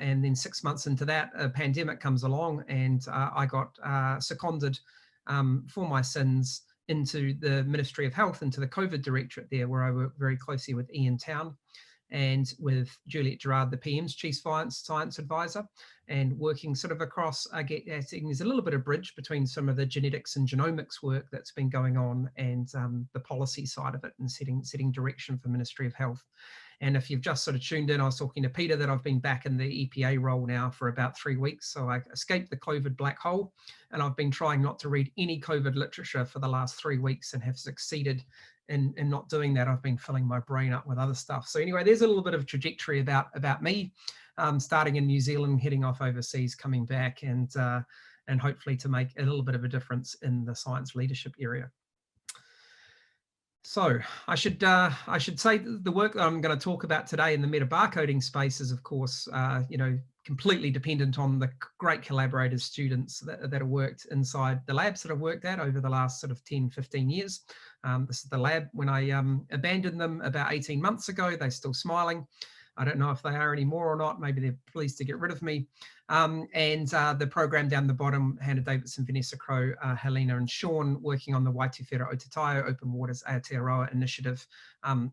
And then 6 months into that, a pandemic comes along, and I got seconded for my sins into the Ministry of Health, into the COVID directorate there, where I work very closely with Ian Town and with Juliet Gerard, the PM's Chief Science Advisor, and working sort of across, there's a little bit of bridge between some of the genetics and genomics work that's been going on and the policy side of it, and setting direction for Ministry of Health. And if you've just sort of tuned in, I was talking to Peter that I've been back in the EPA role now for about 3 weeks. So I escaped the COVID black hole, and I've been trying not to read any COVID literature for the last 3 weeks and have succeeded in not doing that. I've been filling my brain up with other stuff. So anyway, there's a little bit of trajectory about me, starting in New Zealand, heading off overseas, coming back, and hopefully to make a little bit of a difference in the science leadership area. So I should say the work that I'm going to talk about today in the meta-barcoding space is, of course, completely dependent on the great collaborators, students that have worked inside the labs that I've worked at over the last sort of 10, 15 years. This is the lab when I abandoned them about 18 months ago. They're still smiling. I don't know if they are anymore or not. Maybe they're pleased to get rid of me. And the program down the bottom, Hannah Davidson, Vanessa Crow, Helena and Sean, working on the Wai Tūwhera o Taiao Open Waters Aotearoa initiative,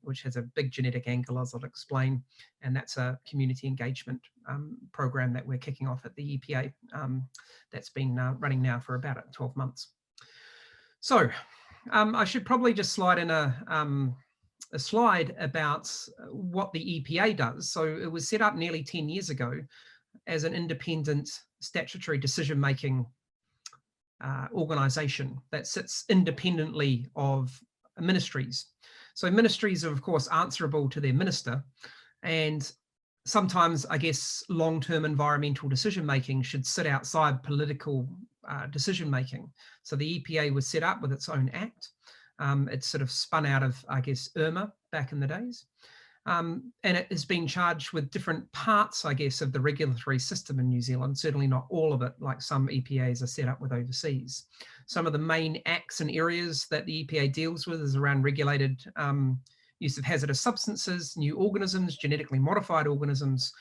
which has a big genetic angle, as I'll explain. And that's a community engagement program that we're kicking off at the EPA that's been running now for about 12 months. So I should probably just slide in a slide about what the EPA does. So it was set up nearly 10 years ago as an independent statutory decision-making organisation that sits independently of ministries. So ministries are, of course, answerable to their minister, and sometimes, I guess, long-term environmental decision-making should sit outside political decision-making. So the EPA was set up with its own act. It's sort of spun out of, I guess, IRMA back in the days. And it has been charged with different parts, I guess, of the regulatory system in New Zealand, certainly not all of it, like some EPAs are set up with overseas. Some of the main acts and areas that the EPA deals with is around regulated use of hazardous substances, new organisms, genetically modified organisms.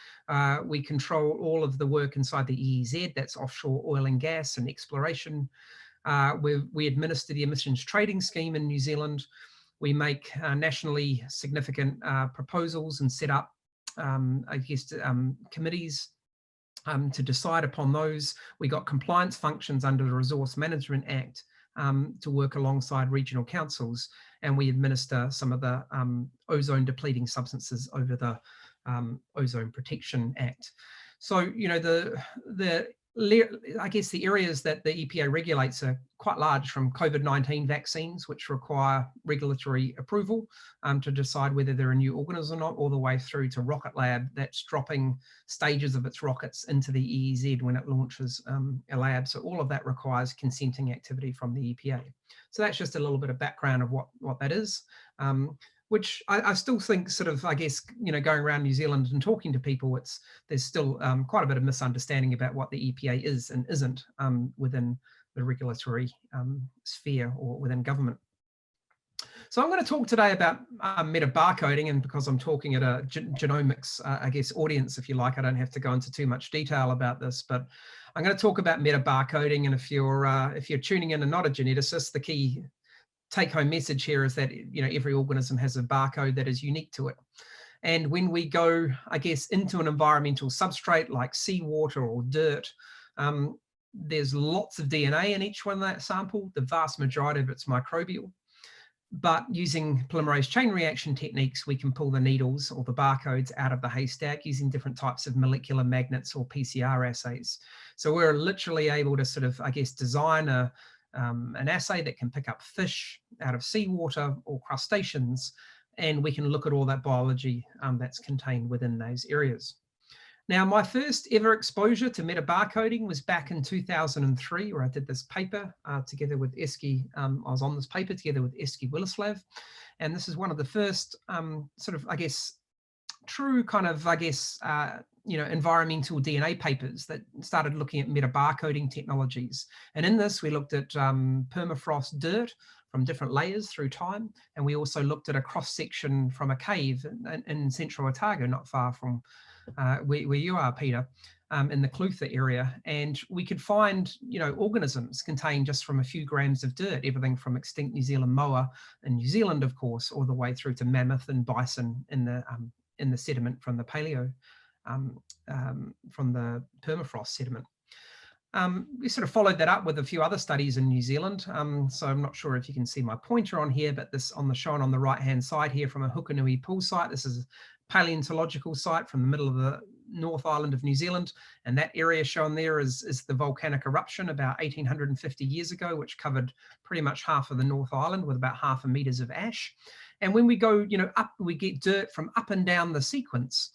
We control all of the work inside the EEZ, that's offshore oil and gas and exploration. We administer the emissions trading scheme in New Zealand. We make nationally significant proposals and set up, I guess, committees to decide upon those. We got compliance functions under the Resource Management Act to work alongside regional councils, and we administer some of the ozone depleting substances over the Ozone Protection Act. So, you know, I guess the areas that the EPA regulates are quite large, from COVID-19 vaccines, which require regulatory approval to decide whether they're a new organism or not, all the way through to Rocket Lab that's dropping stages of its rockets into the EEZ when it launches a lab. So all of that requires consenting activity from the EPA. So that's just a little bit of background of what that is. Which I still think sort of, I guess, you know, going around New Zealand and talking to people, there's still quite a bit of misunderstanding about what the EPA is and isn't within the regulatory sphere or within government. So I'm going to talk today about meta-barcoding, and because I'm talking at a genomics, I guess, audience, if you like, I don't have to go into too much detail about this, but I'm going to talk about meta-barcoding. And if you're tuning in and not a geneticist, the key take-home message here is that, you know, every organism has a barcode that is unique to it. And when we go, I guess, into an environmental substrate like seawater or dirt, there's lots of DNA in each one of that sample. The vast majority of it's microbial. But using polymerase chain reaction techniques, we can pull the needles or the barcodes out of the haystack using different types of molecular magnets or PCR assays. So we're literally able to sort of, I guess, design an assay that can pick up fish out of seawater or crustaceans, and we can look at all that biology that's contained within those areas. Now, my first ever exposure to meta-barcoding was back in 2003, where I did this paper together with Eski. I was on this paper together with Eski Willislav, and this is one of the first sort of, I guess, true kind of, I guess, you know, environmental DNA papers that started looking at meta-barcoding technologies. And in this, we looked at permafrost dirt from different layers through time. And we also looked at a cross-section from a cave in central Otago, not far from where you are, Peter, in the Clutha area, and we could find, organisms contained just from a few grams of dirt, everything from extinct New Zealand moa in New Zealand, of course, all the way through to mammoth and bison in the sediment from the paleo, from the permafrost sediment. We sort of followed that up with a few other studies in New Zealand. So I'm not sure if you can see my pointer on here, but this shown on the right-hand side here from a Hukanui pool site. This is a paleontological site from the middle of the North Island of New Zealand. And that area shown there is the volcanic eruption about 1850 years ago, which covered pretty much half of the North Island with about 0.5 meters of ash. And when we go, up, we get dirt from up and down the sequence.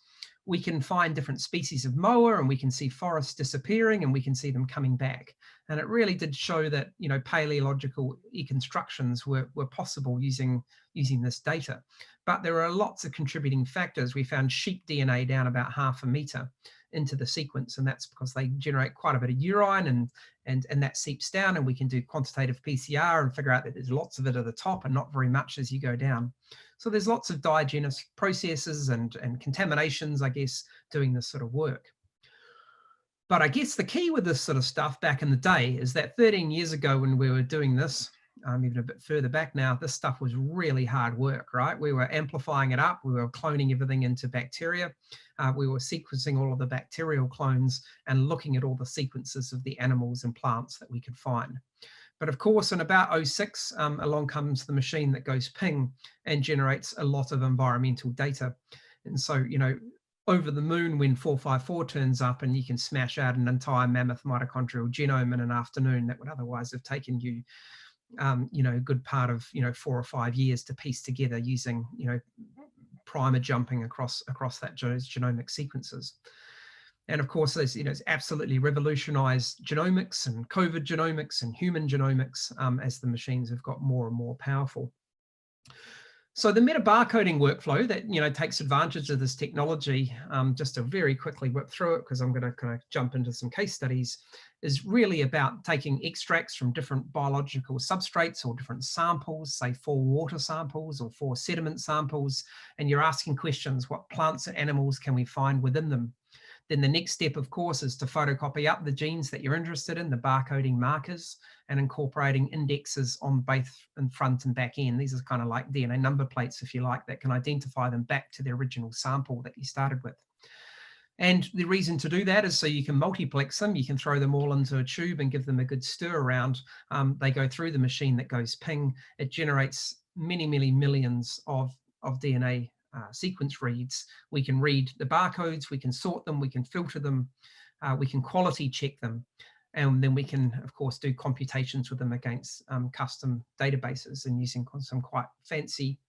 We can find different species of moa, and we can see forests disappearing, and we can see them coming back. And it really did show that, paleological reconstructions were possible using this data. But there are lots of contributing factors. We found sheep DNA down about 0.5 meter into the sequence, and that's because they generate quite a bit of urine, and that seeps down, and we can do quantitative PCR and figure out that there's lots of it at the top and not very much as you go down. So there's lots of diagenous processes and contaminations, I guess, doing this sort of work. But I guess the key with this sort of stuff back in the day is that 13 years ago when we were doing this, even a bit further back now, this stuff was really hard work, right? We were amplifying it up, we were cloning everything into bacteria, we were sequencing all of the bacterial clones and looking at all the sequences of the animals and plants that we could find. But of course, in about 2006, along comes the machine that goes ping and generates a lot of environmental data. And so, over the moon when 454 turns up and you can smash out an entire mammoth mitochondrial genome in an afternoon that would otherwise have taken you, a good part of, 4 or 5 years to piece together using, primer jumping across that genomic sequences. And of course, it's absolutely revolutionized genomics and COVID genomics and human genomics as the machines have got more and more powerful. So the meta-barcoding workflow that takes advantage of this technology, just to very quickly whip through it because I'm going to kind of jump into some case studies, is really about taking extracts from different biological substrates or different samples, say 4 water samples or 4 sediment samples, and you're asking questions: what plants and animals can we find within them? Then the next step, of course, is to photocopy up the genes that you're interested in, the barcoding markers, and incorporating indexes on both in front and back end. These are kind of like DNA number plates, if you like, that can identify them back to the original sample that you started with. And the reason to do that is so you can multiplex them. You can throw them all into a tube and give them a good stir around. They go through the machine that goes ping. It generates many, many millions of DNA sequence reads. We can read the barcodes, we can sort them, we can filter them, we can quality check them, and then we can, of course, do computations with them against custom databases and using some quite fancy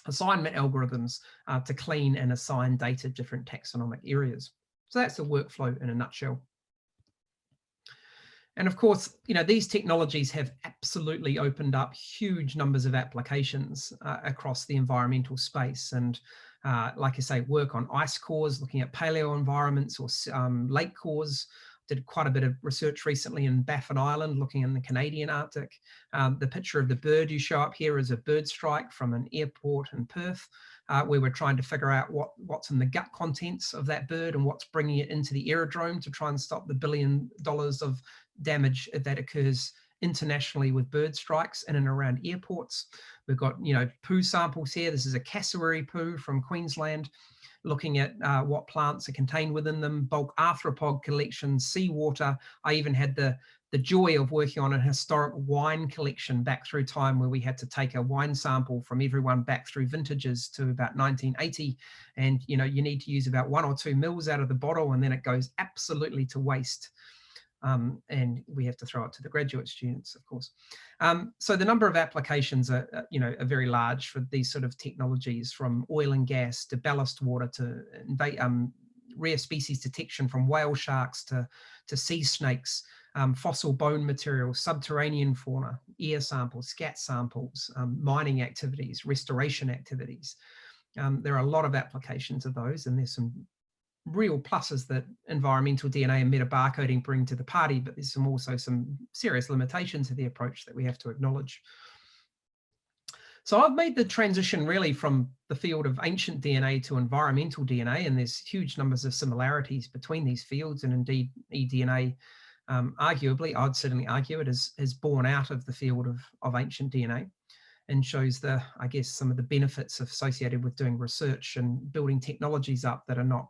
assignment algorithms to clean and assign data to different taxonomic areas. So that's the workflow in a nutshell. And of course, these technologies have absolutely opened up huge numbers of applications across the environmental space. And like I say, work on ice cores, looking at paleo environments or lake cores. Did quite a bit of research recently in Baffin Island, looking in the Canadian Arctic. The picture of the bird you show up here is a bird strike from an airport in Perth, where we're trying to figure out what's in the gut contents of that bird and what's bringing it into the aerodrome to try and stop the $1 billion of damage that occurs internationally with bird strikes in and around airports. We've got, poo samples here. This is a cassowary poo from Queensland, looking at what plants are contained within them, bulk arthropod collections, seawater. I even had the joy of working on a historic wine collection back through time where we had to take a wine sample from everyone back through vintages to about 1980. And, you need to use about 1 or 2 mils out of the bottle, and then it goes absolutely to waste. And we have to throw it to the graduate students, of course. So the number of applications are, very large for these sort of technologies, from oil and gas to ballast water to rare species detection from whale sharks to sea snakes, fossil bone material, subterranean fauna, air samples, scat samples, mining activities, restoration activities. There are a lot of applications of those, and there's some real pluses that environmental DNA and meta-barcoding bring to the party, but there's also some serious limitations to the approach that we have to acknowledge. So I've made the transition really from the field of ancient DNA to environmental DNA, and there's huge numbers of similarities between these fields, and indeed eDNA, arguably, I'd certainly argue it is born out of the field of ancient DNA, and shows I guess, some of the benefits associated with doing research and building technologies up that are not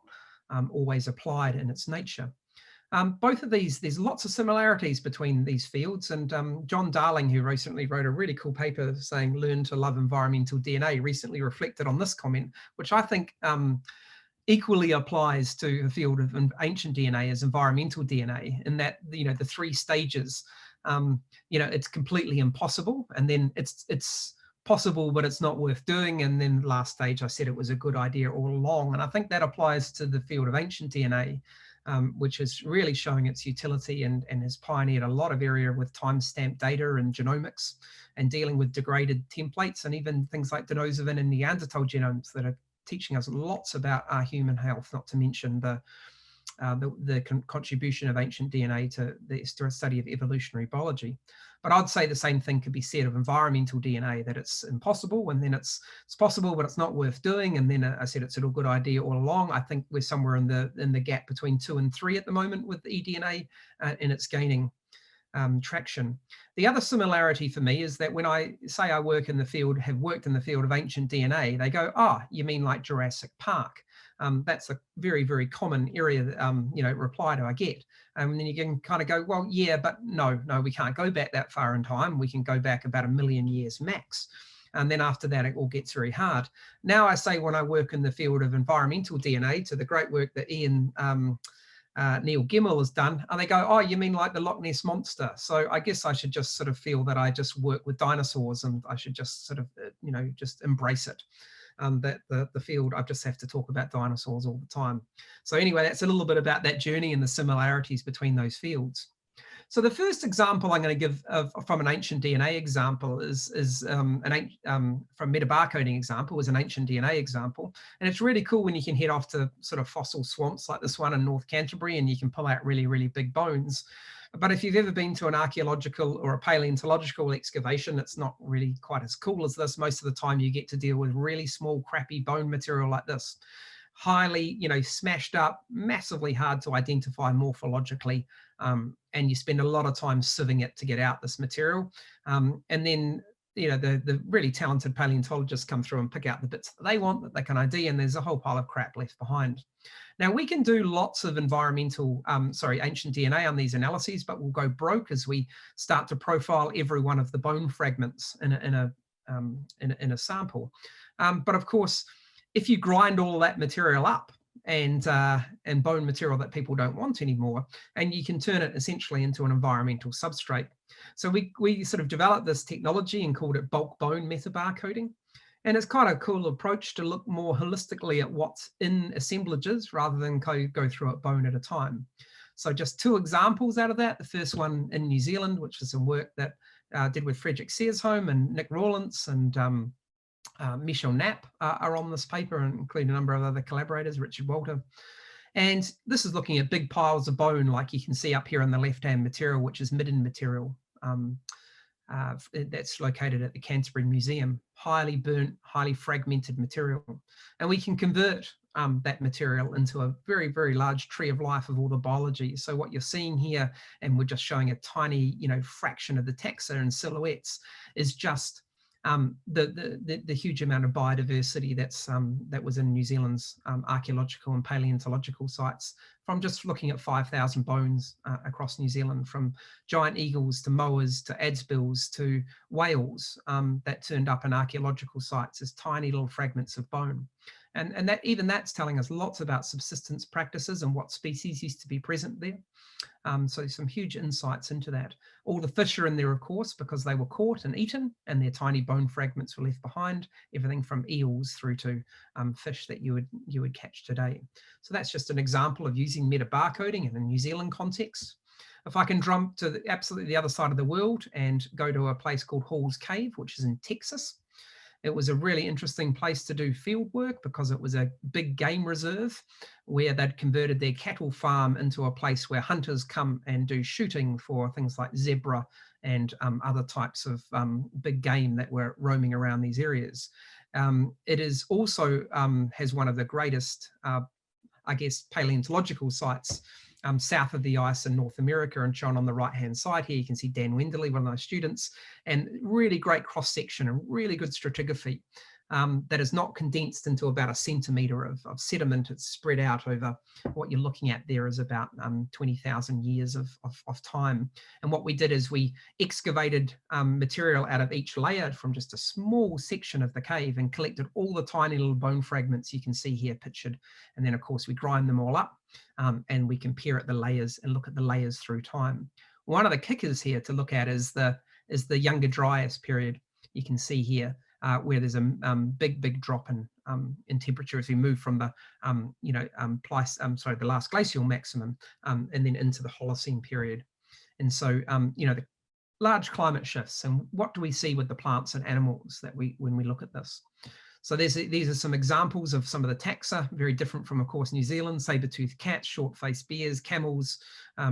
always applied in its nature. Both of these, there's lots of similarities between these fields, and John Darling, who recently wrote a really cool paper saying learn to love environmental DNA, recently reflected on this comment, which I think equally applies to the field of ancient DNA as environmental DNA, in that, you know, the 3 stages, you know, it's completely impossible, and then it's possible but it's not worth doing, and then the last stage I said it was a good idea all along. And I think that applies to the field of ancient DNA, which is really showing its utility and has pioneered a lot of area with time-stamped data and genomics, and dealing with degraded templates, and even things like Denisovan and Neanderthal genomes that are teaching us lots about our human health, not to mention the contribution of ancient DNA to the study of evolutionary biology. But I'd say the same thing could be said of environmental DNA, that it's impossible, and then it's possible, but it's not worth doing. And then I said it's a good idea all along. I think we're somewhere in the gap between 2 and 3 at the moment with eDNA, and it's gaining traction. The other similarity for me is that when I say I have worked in the field of ancient DNA, they go, "Ah, you mean like Jurassic Park?" That's a very, very common area, you know, reply I get. And then you can kind of go, well, yeah, but no, we can't go back that far in time. We can go back about 1 million years max. And then after that, it all gets very hard. Now I say, when I work in the field of environmental DNA, to the great work that Neil Gemmell has done, and they go, "Oh, you mean like the Loch Ness Monster?" So I guess I should just sort of feel that I just work with dinosaurs, and I should just sort of, you know, just embrace it. That the field, I just have to talk about dinosaurs all the time. So anyway, that's a little bit about that journey and the similarities between those fields. So the first example I'm going to give from an ancient DNA example is from metabarcoding example, is an ancient DNA example. And it's really cool when you can head off to sort of fossil swamps like this one in North Canterbury, and you can pull out really, really big bones. But if you've ever been to an archaeological or a paleontological excavation, it's not really quite as cool as this. Most of the time you get to deal with really small, crappy bone material like this. Highly, you know, smashed up, massively hard to identify morphologically, and you spend a lot of time sieving it to get out this material. And then, you know, the really talented paleontologists come through and pick out the bits that they want, that they can ID, and there's a whole pile of crap left behind. Now, we can do lots of ancient DNA on these analyses, but we'll go broke as we start to profile every one of the bone fragments in a sample. But of course, if you grind all that material up, and bone material that people don't want anymore, and you can turn it essentially into an environmental substrate. So we sort of developed this technology and called it bulk bone metabarcoding. And it's quite a cool approach to look more holistically at what's in assemblages rather than go through it bone at a time. So just 2 examples out of that. The first one in New Zealand, which is some work that did with Frederick Searsholm and Nick Rawlins and Michel Knapp are on this paper, and including a number of other collaborators, Richard Walter. And this is looking at big piles of bone, like you can see up here in the left-hand material, which is midden material. That's located at the Canterbury Museum. Highly burnt, highly fragmented material. And we can convert that material into a very, very large tree of life of all the biology. So what you're seeing here, and we're just showing a tiny, you know, fraction of the taxa and silhouettes, is just the huge amount of biodiversity that was in New Zealand's archaeological and paleontological sites, from just looking at 5,000 bones across New Zealand, from giant eagles to moas to adsbills to whales, that turned up in archaeological sites as tiny little fragments of bone. And that's telling us lots about subsistence practices and what species used to be present there. So some huge insights into that. All the fish are in there, of course, because they were caught and eaten, and their tiny bone fragments were left behind. Everything from eels through to fish that you would catch today. So that's just an example of using metabarcoding in a New Zealand context. If I can jump to absolutely the other side of the world and go to a place called Hall's Cave, which is in Texas. It was a really interesting place to do field work because it was a big game reserve where they'd converted their cattle farm into a place where hunters come and do shooting for things like zebra and other types of big game that were roaming around these areas. It is also has one of the greatest, I guess, paleontological sites south of the ice in North America, and shown on the right-hand side here, you can see Dan Wenderley, one of my students, and really great cross-section and really good stratigraphy that is not condensed into about a centimetre of sediment. It's spread out over what you're looking at there is about 20,000 years of time. And what we did is we excavated material out of each layer from just a small section of the cave and collected all the tiny little bone fragments you can see here pictured. And then of course we grind them all up and we compare the layers and look at the layers through time. One of the kickers here to look at is the Younger Dryas period. You can see here where there's a big drop in temperature as we move from the the last glacial maximum and then into the Holocene period. And so the large climate shifts, and what do we see with the plants and animals that when we look at this? So these are some examples of some of the taxa, very different from, of course, New Zealand: saber-toothed cats, short-faced bears, camels,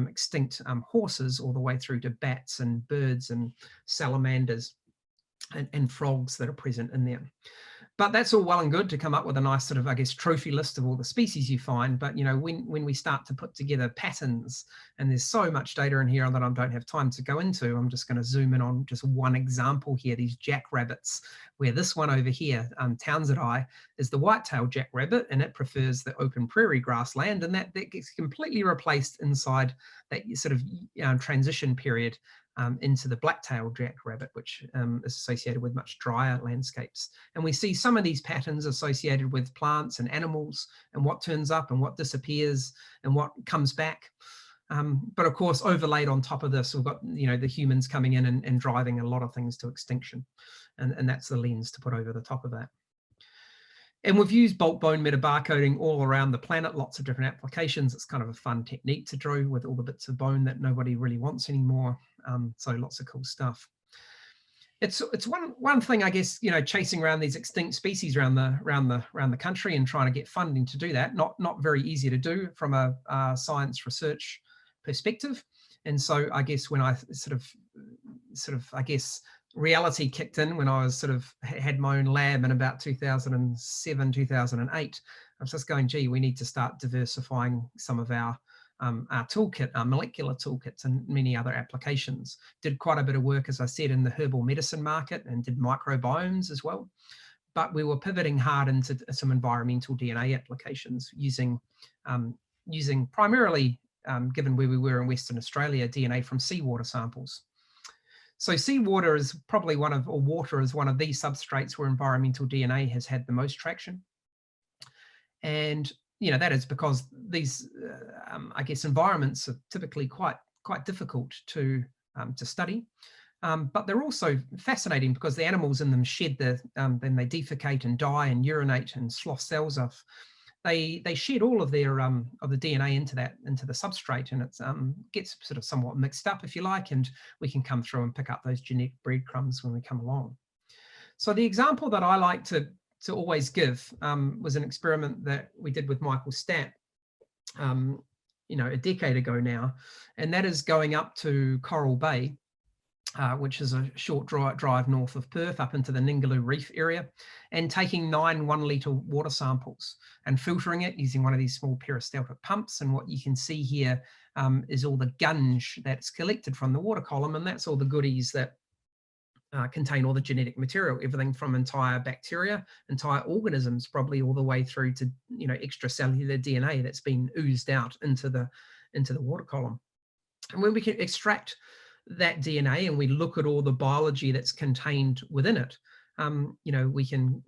extinct horses, all the way through to bats and birds and salamanders and frogs that are present in there. But that's all well and good to come up with a nice sort of, I guess, trophy list of all the species you find. But, when we start to put together patterns, and there's so much data in here that I don't have time to go into, I'm just going to zoom in on just one example here, these jackrabbits, where this one over here, Townsend Eye, is the white-tailed jackrabbit, and it prefers the open prairie grassland, and that gets completely replaced inside that sort of transition period into the black-tailed jackrabbit, which is associated with much drier landscapes. And we see some of these patterns associated with plants and animals, and what turns up and what disappears and what comes back. But of course, overlaid on top of this, we've got the humans coming in and driving a lot of things to extinction, and that's the lens to put over the top of that. And we've used bulk bone metabarcoding all around the planet, lots of different applications. It's kind of a fun technique to draw with all the bits of bone that nobody really wants anymore. So lots of cool stuff. It's one thing, I guess, chasing around these extinct species around the country and trying to get funding to do that. Not very easy to do from a science research perspective. And so I guess when I sort of I guess reality kicked in when I was had my own lab in about 2007, 2008. I was just going, gee, we need to start diversifying some of our toolkit, our molecular toolkits, and many other applications. Did quite a bit of work, as I said, in the herbal medicine market, and did microbiomes as well. But we were pivoting hard into some environmental DNA applications using primarily, given where we were in Western Australia, DNA from seawater samples. So seawater is probably water is one of the substrates where environmental DNA has had the most traction. And, that is because these, I guess, environments are typically quite difficult to study. But they're also fascinating because the animals in them shed then they defecate and die and urinate and slough cells off. They shed all of their of the DNA into the substrate, and it gets sort of somewhat mixed up, if you like, and we can come through and pick up those genetic breadcrumbs when we come along. So the example that I like to always give was an experiment that we did with Michael Stapp, a decade ago now, and that is going up to Coral Bay, which is a short drive north of Perth, up into the Ningaloo Reef area, and taking 9 1-litre water samples and filtering it using one of these small peristaltic pumps. And what you can see here is all the gunge that's collected from the water column, and that's all the goodies that contain all the genetic material, everything from entire bacteria, entire organisms, probably all the way through to extracellular DNA that's been oozed out into the water column. And when we can extract that DNA and we look at all the biology that's contained within it, we can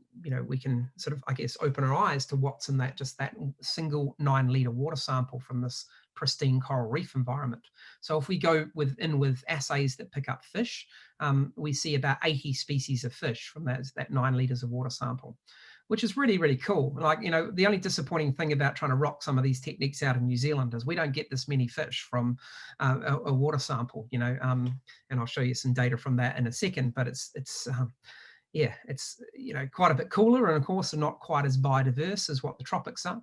sort of, I guess, open our eyes to what's in that single 9-litre water sample from this pristine coral reef environment. So if we go with assays that pick up fish, we see about 80 species of fish from that 9 litres of water sample, which is really, really cool. Like, the only disappointing thing about trying to rock some of these techniques out in New Zealand is we don't get this many fish from a water sample, and I'll show you some data from that in a second, but it's yeah, it's, you know, quite a bit cooler, and of course not quite as biodiverse as what the tropics are.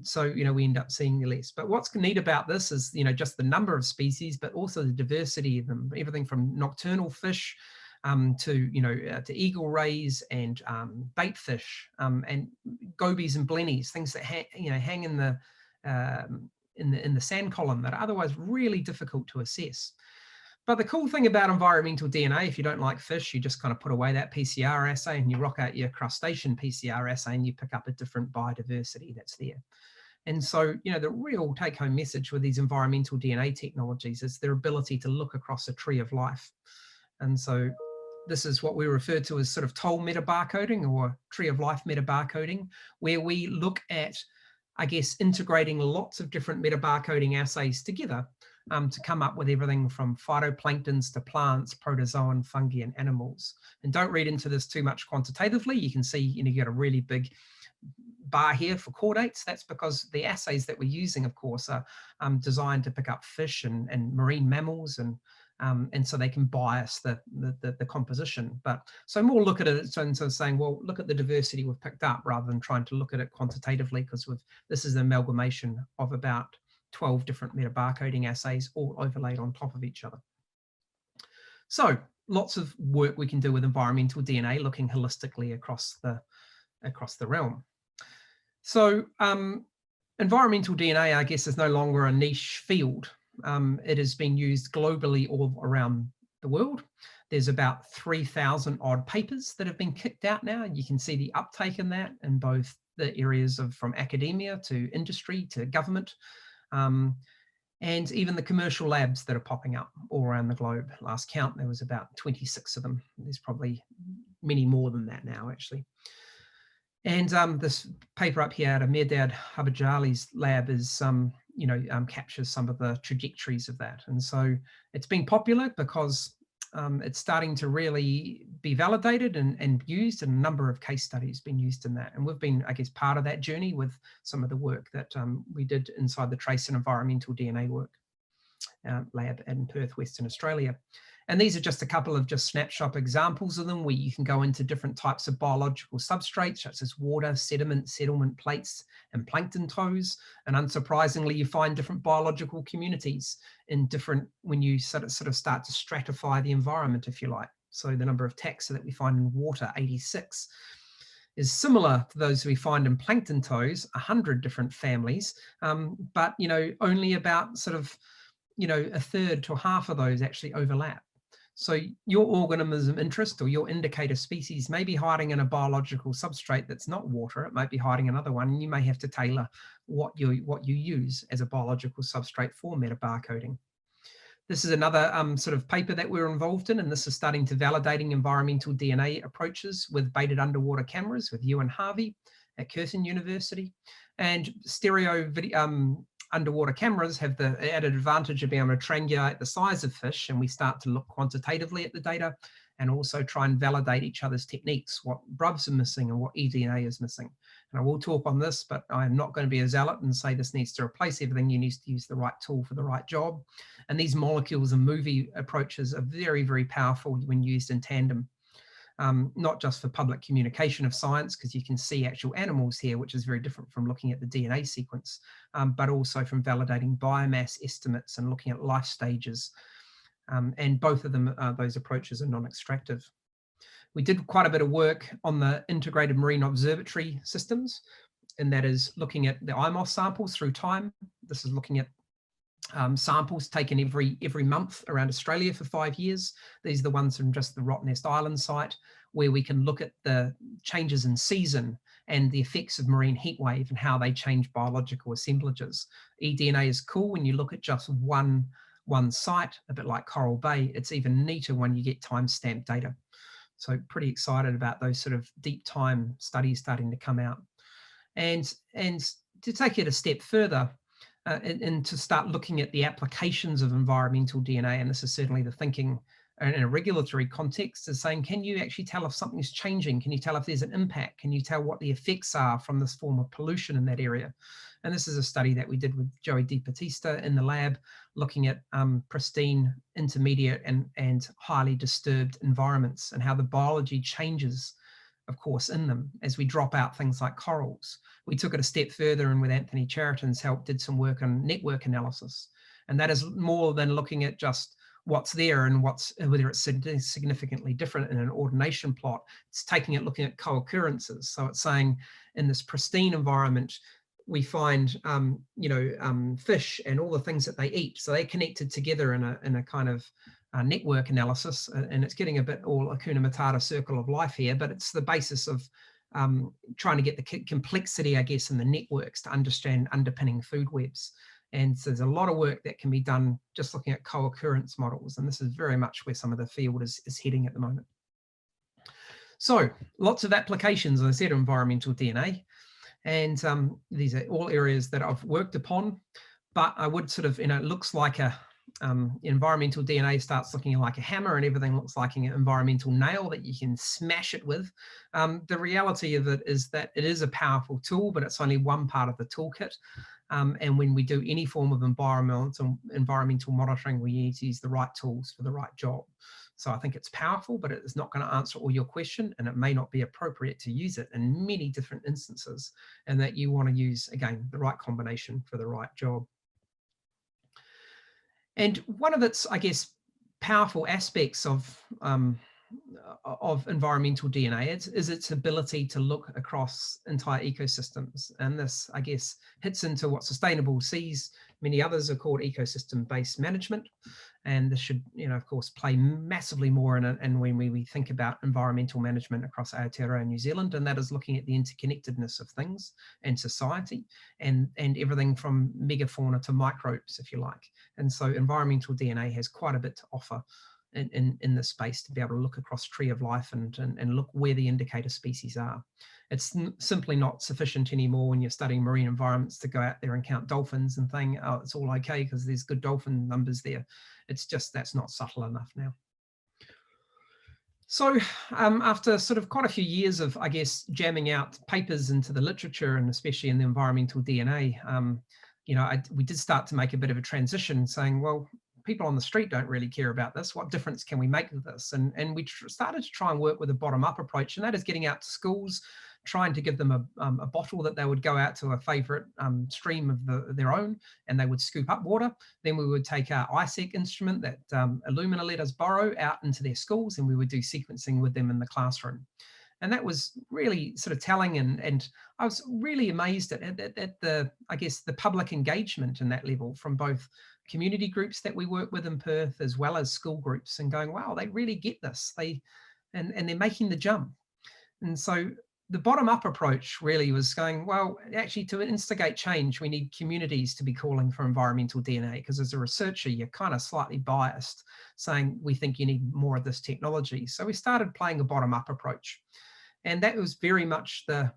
So, you know, we end up seeing less. But what's neat about this is, you know, just the number of species, but also the diversity of them, everything from nocturnal fish to, you know, to eagle rays and bait fish and gobies and blennies, things that hang in the sand column that are otherwise really difficult to assess. But the cool thing about environmental DNA, if you don't like fish, you just kind of put away that PCR assay and you rock out your crustacean PCR assay and you pick up a different biodiversity that's there. And so, you know, the real take-home message with these environmental DNA technologies is their ability to look across a tree of life. And so this is what we refer to as sort of toll metabarcoding or tree of life metabarcoding, where we look at, I guess, integrating lots of different metabarcoding assays together to come up with everything from phytoplanktons to plants, protozoan, fungi, and animals. And don't read into this too much quantitatively. You can see, you know, you got a really big bar here for chordates. That's because the assays that we're using, of course, are designed to pick up fish and marine mammals, and so they can bias the composition. But so more look at it in terms of saying, well, look at the diversity we've picked up rather than trying to look at it quantitatively, because this is an amalgamation of about 12 different metabarcoding assays all overlaid on top of each other. So lots of work we can do with environmental DNA, looking holistically across the realm. So environmental DNA, I guess, is no longer a niche field. It has been used globally all around the world. There's about 3,000 odd papers that have been kicked out now. You can see the uptake in that in both the areas of from academia to industry to government, and even the commercial labs that are popping up all around the globe. Last count, there was about 26 of them. There's probably many more than that now, actually. And this paper up here out of Mirdad Habajali's lab is, captures some of the trajectories of that. And so it's been popular because it's starting to really be validated and used, and a number of case studies been used in that. And we've been, I guess, part of that journey with some of the work that we did inside the Trace and Environmental DNA work lab in Perth, Western Australia. And these are just a couple of just snapshot examples of them, where you can go into different types of biological substrates, such as water, sediment, settlement plates, and plankton toes. And unsurprisingly, you find different biological communities in different, when you sort of start to stratify the environment, if you like. So the number of taxa that we find in water, 86, is similar to those we find in plankton toes, 100 different families, but, you know, only about sort of, you know, a third to half of those actually overlap. So your organism interest or your indicator species may be hiding in a biological substrate that's not water. It might be hiding another one, and you may have to tailor what you use as a biological substrate for metabarcoding. This is another sort of paper that we're involved in, and this is starting to validating environmental DNA approaches with baited underwater cameras with Ewan Harvey at Curtin University. And stereo video, underwater cameras have the added advantage of being able to triangulate the size of fish, and we start to look quantitatively at the data and also try and validate each other's techniques, what brubs are missing and what eDNA is missing. And I will talk on this, but I am not going to be a zealot and say this needs to replace everything. You need to use the right tool for the right job. And these molecules and movie approaches are very, very powerful when used in tandem. Not just for public communication of science, because you can see actual animals here, which is very different from looking at the DNA sequence, but also from validating biomass estimates and looking at life stages. And both of them, those approaches are non-extractive. We did quite a bit of work on the integrated marine observatory systems, and that is looking at the IMOS samples through time. This is looking at samples taken every month around Australia for 5 years. These are the ones from just the Rottnest Island site, where we can look at the changes in season and the effects of marine heat wave and how they change biological assemblages. eDNA is cool when you look at just one site, a bit like Coral Bay. It's even neater when you get time-stamped data. So pretty excited about those sort of deep time studies starting to come out. And to take it a step further, and to start looking at the applications of environmental DNA, and this is certainly the thinking in a regulatory context is saying, can you actually tell if something's changing? Can you tell if there's an impact? Can you tell what the effects are from this form of pollution in that area? And this is a study that we did with Joey DiBattista in the lab, looking at pristine, intermediate, and highly disturbed environments and how the biology changes, of course, in them as we drop out things like corals. We took it a step further and with Anthony Chariton's help did some work on network analysis. And that is more than looking at just what's there and whether it's significantly different in an ordination plot. It's taking it, looking at co-occurrences. So it's saying in this pristine environment, we find fish and all the things that they eat. So they're connected together in a kind of network analysis, and it's getting a bit all Hakuna Matata circle of life here, but it's the basis of trying to get the complexity, I guess, in the networks to understand underpinning food webs. And so there's a lot of work that can be done just looking at co-occurrence models, and this is very much where some of the field is heading at the moment. So lots of applications, as I said, of environmental DNA, and these are all areas that I've worked upon, but I would sort of, it looks like a environmental DNA starts looking like a hammer and everything looks like an environmental nail that you can smash it with. The reality of it is that it is a powerful tool, but it's only one part of the toolkit. And when we do any form of environmental monitoring, we need to use the right tools for the right job. So I think it's powerful, but it's not going to answer all your question, and it may not be appropriate to use it in many different instances, and that you want to use, again, the right combination for the right job. And one of its, I guess, powerful aspects of environmental DNA is its ability to look across entire ecosystems. And this, I guess, hits into what Sustainable sees. Many others are called ecosystem-based management. And this should, of course, play massively more in when we think about environmental management across Aotearoa and New Zealand, and that is looking at the interconnectedness of things and society and everything from megafauna to microbes, if you like. And so environmental DNA has quite a bit to offer in this space to be able to look across tree of life and look where the indicator species are. It's simply not sufficient anymore when you're studying marine environments to go out there and count dolphins and think, oh, it's all okay because there's good dolphin numbers there. It's just, that's not subtle enough now. So after sort of quite a few years of, I guess, jamming out papers into the literature and especially in the environmental DNA, we did start to make a bit of a transition saying, well, people on the street don't really care about this. What difference can we make with this? And we started to try and work with a bottom-up approach, and that is getting out to schools, trying to give them a bottle that they would go out to a favorite stream of their own, and they would scoop up water. Then we would take our ISEC instrument that Illumina let us borrow out into their schools, and we would do sequencing with them in the classroom. And that was really sort of telling, and I was really amazed at the, I guess, the public engagement in that level from both community groups that we work with in Perth as well as school groups, and going, wow, they really get this. And they're making the jump. And so the bottom-up approach really was going, well, actually to instigate change, we need communities to be calling for environmental DNA, because as a researcher, you're kind of slightly biased, saying we think you need more of this technology. So we started playing a bottom-up approach. And that was very much the,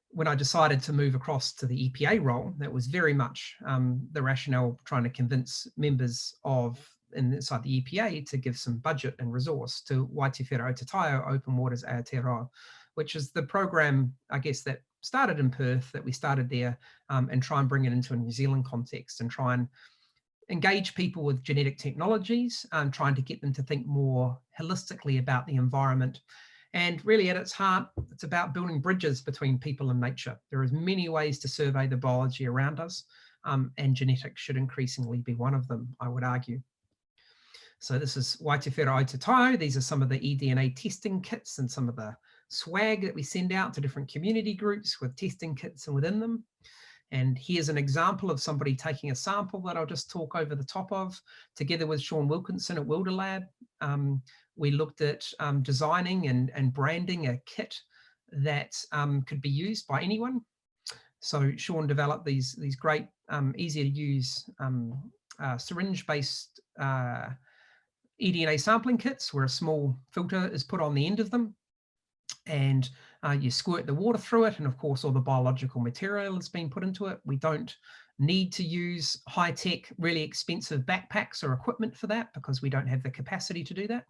when I decided to move across to the EPA role, that was very much the rationale trying to convince members of inside the EPA to give some budget and resource to Wai Tūwhera o Te Taiao Open Waters Aotearoa, which is the program, I guess, that started in Perth, that we started there, and try and bring it into a New Zealand context and try and engage people with genetic technologies, trying to get them to think more holistically about the environment. And really at its heart, it's about building bridges between people and nature. There are many ways to survey the biology around us, and genetics should increasingly be one of them, I would argue. So this is Wai Tūwhera o Te Taiao. These are some of the eDNA testing kits and some of the swag that we send out to different community groups with testing kits and within them. And here's an example of somebody taking a sample that I'll just talk over the top of, together with Sean Wilkinson at Wilder Lab. We looked at designing and branding a kit that could be used by anyone. So Sean developed these great, easy to use syringe-based eDNA sampling kits where a small filter is put on the end of them, and you squirt the water through it, and of course all the biological material has been put into it. We don't need to use high-tech, really expensive backpacks or equipment for that because we don't have the capacity to do that.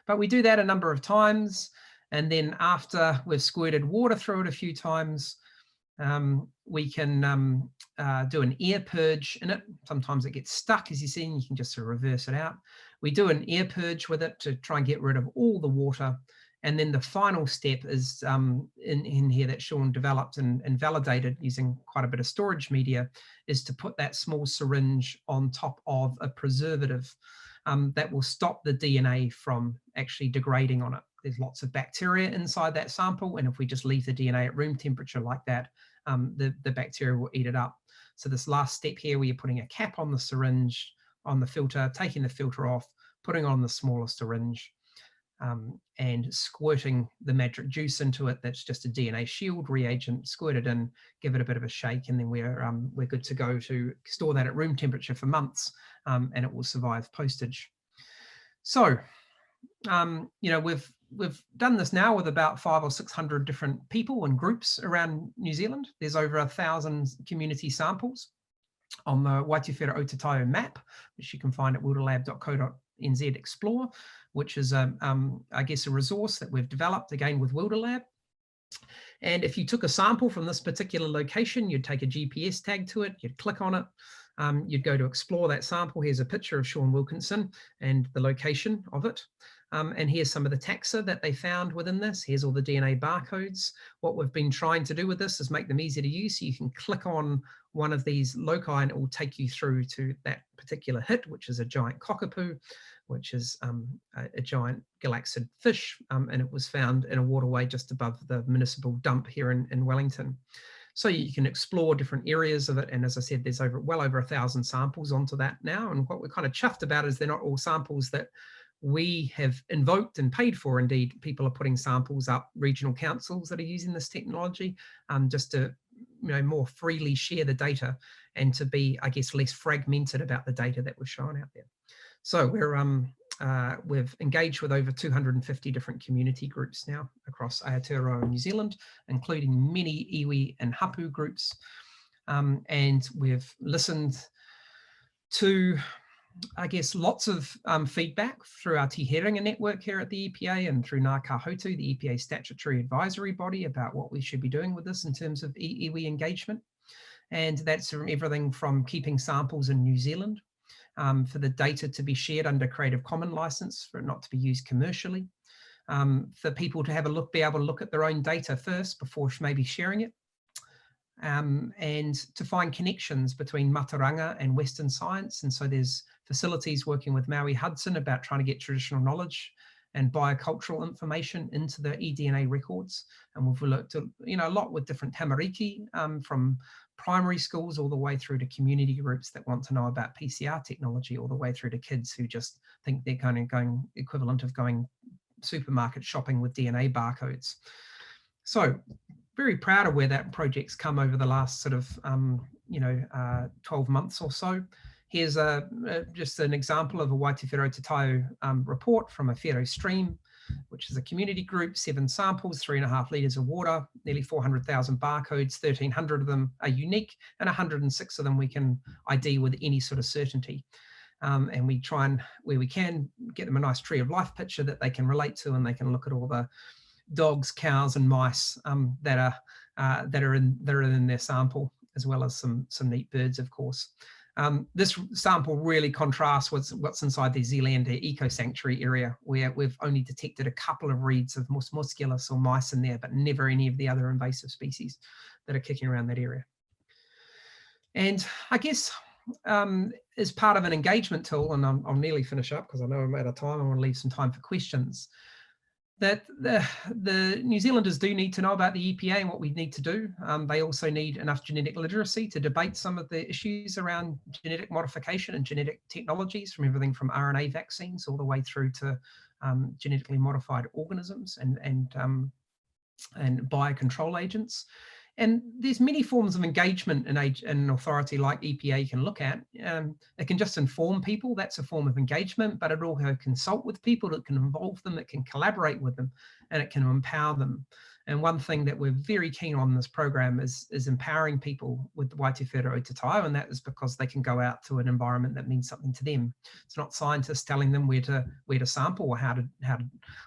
But we do that a number of times, and then after we've squirted water through it a few times, we can do an air purge in it. Sometimes it gets stuck, as you see, and you can just sort of reverse it out. We do an air purge with it to try and get rid of all the water. And then the final step is in here that Sean developed and validated using quite a bit of storage media, is to put that small syringe on top of a preservative that will stop the DNA from actually degrading on it. There's lots of bacteria inside that sample, and if we just leave the DNA at room temperature like that, the bacteria will eat it up. So this last step here, where you're putting a cap on the syringe, on the filter, taking the filter off, putting on the smaller syringe, and squirting the magic juice into it. That's just a DNA shield reagent. Squirt it in, give it a bit of a shake, and then we're good to go to store that at room temperature for months, and it will survive postage. So, you know, we've done this now with about 500 or 600 different people and groups around New Zealand. There's over 1,000 community samples on the Wai Tūwhera map, which you can find at wilderlab.co.nz Explore, which is, I guess, a resource that we've developed, again, with Wilderlab. And if you took a sample from this particular location, you'd take a GPS tag to it, you'd click on it, you'd go to explore that sample. Here's a picture of Sean Wilkinson and the location of it. And here's some of the taxa that they found within this. Here's all the DNA barcodes. What we've been trying to do with this is make them easy to use. So you can click on one of these loci and it will take you through to that particular hit, which is a giant cockapoo, which is a giant galaxid fish. And it was found in a waterway just above the municipal dump here in Wellington. So you can explore different areas of it. And as I said, there's well over 1,000 samples onto that now. And what we're kind of chuffed about is they're not all samples that we have invoked and paid for. Indeed, people are putting samples up, regional councils that are using this technology, just to, you know, more freely share the data and to be, I guess, less fragmented about the data that we're showing out there. So we've engaged with over 250 different community groups now across Aotearoa and New Zealand, including many iwi and hapu groups. And we've listened to, I guess, lots of feedback through our Te Herenga network here at the EPA and through Ngā Kahotu, the EPA statutory advisory body, about what we should be doing with this in terms of iwi engagement. And that's from everything from keeping samples in New Zealand, for the data to be shared under Creative Commons license, for it not to be used commercially, for people to have a look, be able to look at their own data first before maybe sharing it, and to find connections between Mataranga and Western science. And so there's facilities working with Maui Hudson about trying to get traditional knowledge and biocultural information into the eDNA records. And we've looked at, you know, a lot with different tamariki, from primary schools all the way through to community groups that want to know about PCR technology, all the way through to kids who just think they're kind of going equivalent of going supermarket shopping with DNA barcodes. So very proud of where that project's come over the last sort of, 12 months or so. Here's just an example of a Wai Tūwhera report from a Whero stream, which is a community group, 7 samples, 3.5 litres of water, nearly 400,000 barcodes, 1,300 of them are unique, and 106 of them we can ID with any sort of certainty. And we try and, where we can, get them a nice tree of life picture that they can relate to, and they can look at all the dogs, cows, and mice that are in their sample, as well as some neat birds, of course. This sample really contrasts what's inside the Zealandia Eco Sanctuary area, where we've only detected a couple of reeds of Mus musculus or mice in there, but never any of the other invasive species that are kicking around that area. And I guess as part of an engagement tool, and I'll nearly finish up because I know I'm out of time, I want to leave some time for questions, that the New Zealanders do need to know about the EPA and what we need to do. They also need enough genetic literacy to debate some of the issues around genetic modification and genetic technologies, from everything from RNA vaccines all the way through to genetically modified organisms and biocontrol agents. And there's many forms of engagement in an authority like EPA you can look at. It can just inform people, that's a form of engagement, but it also consult with people, it can involve them, it can collaborate with them, and it can empower them. And one thing that we're very keen on in this program is empowering people with the Wai Tūwhera o Te Taiao, and that is because they can go out to an environment that means something to them. It's not scientists telling them where to sample or how to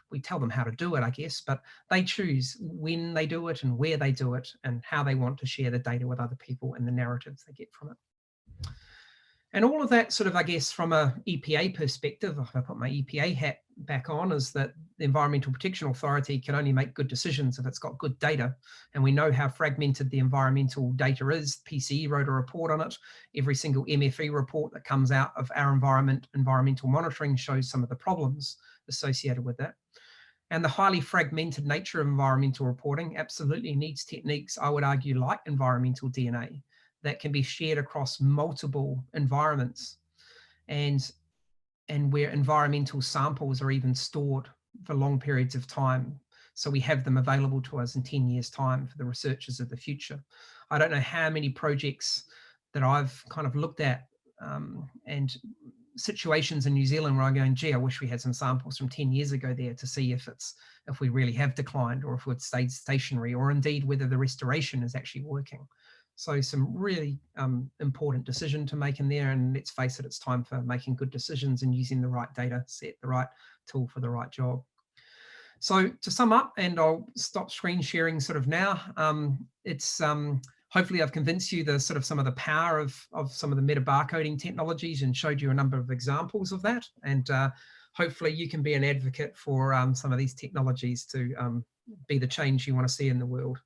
we tell them how to do it, I guess, but they choose when they do it and where they do it and how they want to share the data with other people and the narratives they get from it. And all of that sort of, I guess, from a EPA perspective, if I put my EPA hat back on, is that the Environmental Protection Authority can only make good decisions if it's got good data. And we know how fragmented the environmental data is. PCE wrote a report on it. Every single MFE report that comes out of our environmental monitoring shows some of the problems associated with that. And the highly fragmented nature of environmental reporting absolutely needs techniques, I would argue, like environmental DNA, that can be shared across multiple environments and where environmental samples are even stored for long periods of time. So we have them available to us in 10 years' time for the researchers of the future. I don't know how many projects that I've kind of looked at and situations in New Zealand where I'm going, gee, I wish we had some samples from 10 years ago there to see if we really have declined or if it's stayed stationary, or indeed whether the restoration is actually working. So some really important decision to make in there, and let's face it, it's time for making good decisions and using the right data set, the right tool for the right job. So to sum up, and I'll stop screen sharing sort of now, it's hopefully I've convinced you the sort of some of the power of some of the meta barcoding technologies and showed you a number of examples of that. And hopefully you can be an advocate for some of these technologies to be the change you want to see in the world.